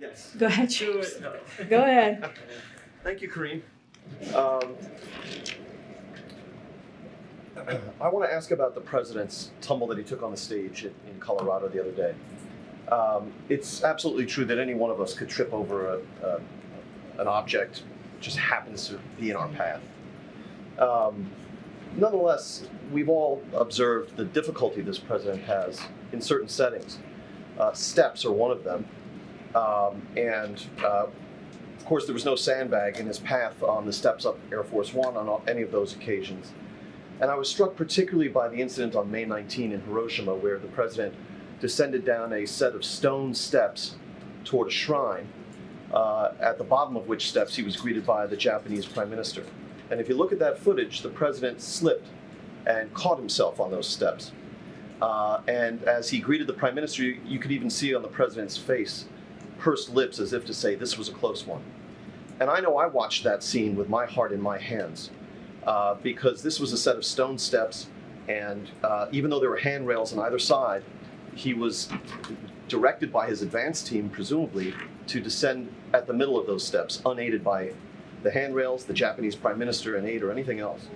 Yes. Go ahead, James. Go ahead. Thank you, Kareem. I want to ask about the president's tumble that he took on the stage in Colorado the other day. It's absolutely true that any one of us could trip over an object just happens to be in our path. Nonetheless, we've all observed the difficulty this president has in certain settings. Steps are one of them. Of course, there was no sandbag in his path on the steps up Air Force One on any of those occasions. And I was struck particularly by the incident on May 19 in Hiroshima, where the president descended down a set of stone steps toward a shrine, at the bottom of which steps he was greeted by the Japanese Prime Minister. And if you look at that footage, the president slipped and caught himself on those steps. And as he greeted the Prime Minister, you could even see on the president's face pursed lips as if to say, this was a close one. And I know I watched that scene with my heart in my hands, because this was a set of stone steps, and even though there were handrails on either side, he was directed by his advance team, presumably, to descend at the middle of those steps, unaided by the handrails, the Japanese Prime Minister, an aide, or anything else.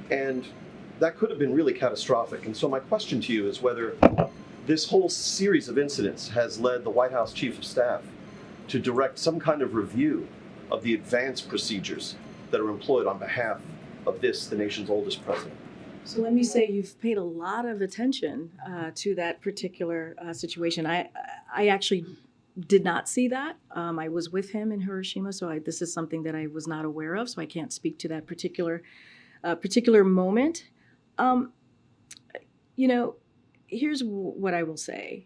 And that could have been really catastrophic. And so my question to you is whether this whole series of incidents has led the White House Chief of Staff to direct some kind of review of the advance procedures that are employed on behalf of this, the nation's oldest president. So let me say you've paid a lot of attention to that particular situation. I actually did not see that. I was with him in Hiroshima, so this is something that I was not aware of, so I can't speak to that particular moment. Here's what I will say.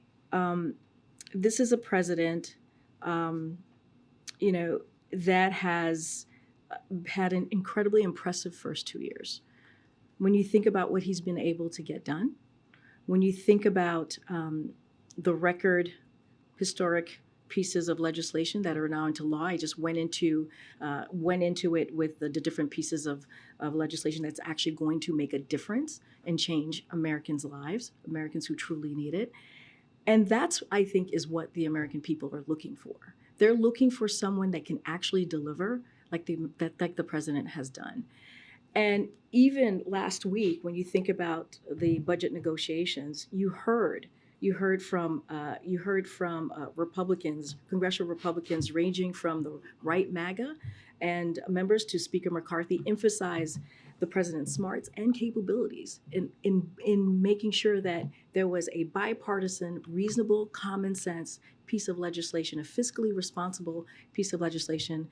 This is a president, that has had an incredibly impressive first 2 years. When you think about what he's been able to get done, when you think about the record historic pieces of legislation that are now into law. I just went into it with the different pieces of legislation that's actually going to make a difference and change Americans' lives, Americans who truly need it. And that's, I think, is what the American people are looking for. They're looking for someone that can actually deliver like the president has done. And even last week, when you think about the budget negotiations, you heard from Republicans, congressional Republicans, ranging from the right MAGA and members to Speaker McCarthy, emphasize the president's smarts and capabilities in making sure that there was a bipartisan, reasonable, common sense piece of legislation, a fiscally responsible piece of legislation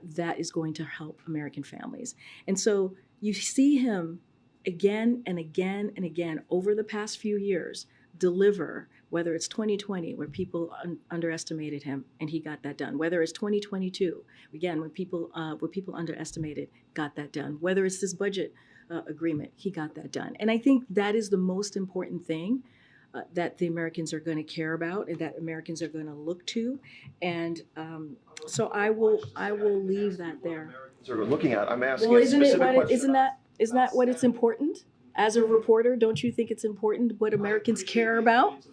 that is going to help American families. And so you see him again and again and again over the past few years deliver, whether it's 2020, where people underestimated him and he got that done, whether it's 2022, again, when people underestimated, got that done, whether it's this budget agreement, he got that done. And I think that is the most important thing that the Americans are going to care about and that Americans are going to look to. And so I will leave that there. Are looking at, I'm asking well, a specific question. Isn't that what it's important? As a reporter, don't you think it's important what Americans care about?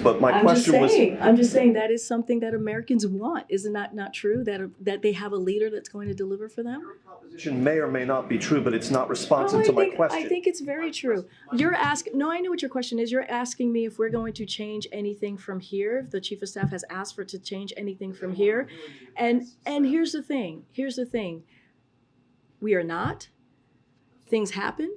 But my question was... I'm just saying that is something that Americans want. Isn't that not true? That they have a leader that's going to deliver for them? Your proposition may or may not be true, but it's not responsive to my question. I think it's very true. You're asking... No, I know what your question is. You're asking me if we're going to change anything from here. If the Chief of Staff has asked for to change anything from here. And here's the thing. We are not. Things happen.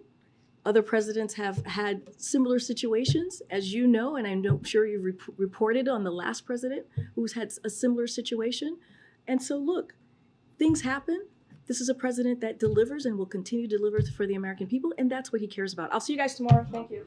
Other presidents have had similar situations, as you know, and I'm sure you reported on the last president who's had a similar situation. And so look, things happen. This is a president that delivers and will continue to deliver for the American people, and that's what he cares about. I'll see you guys tomorrow. Thank you.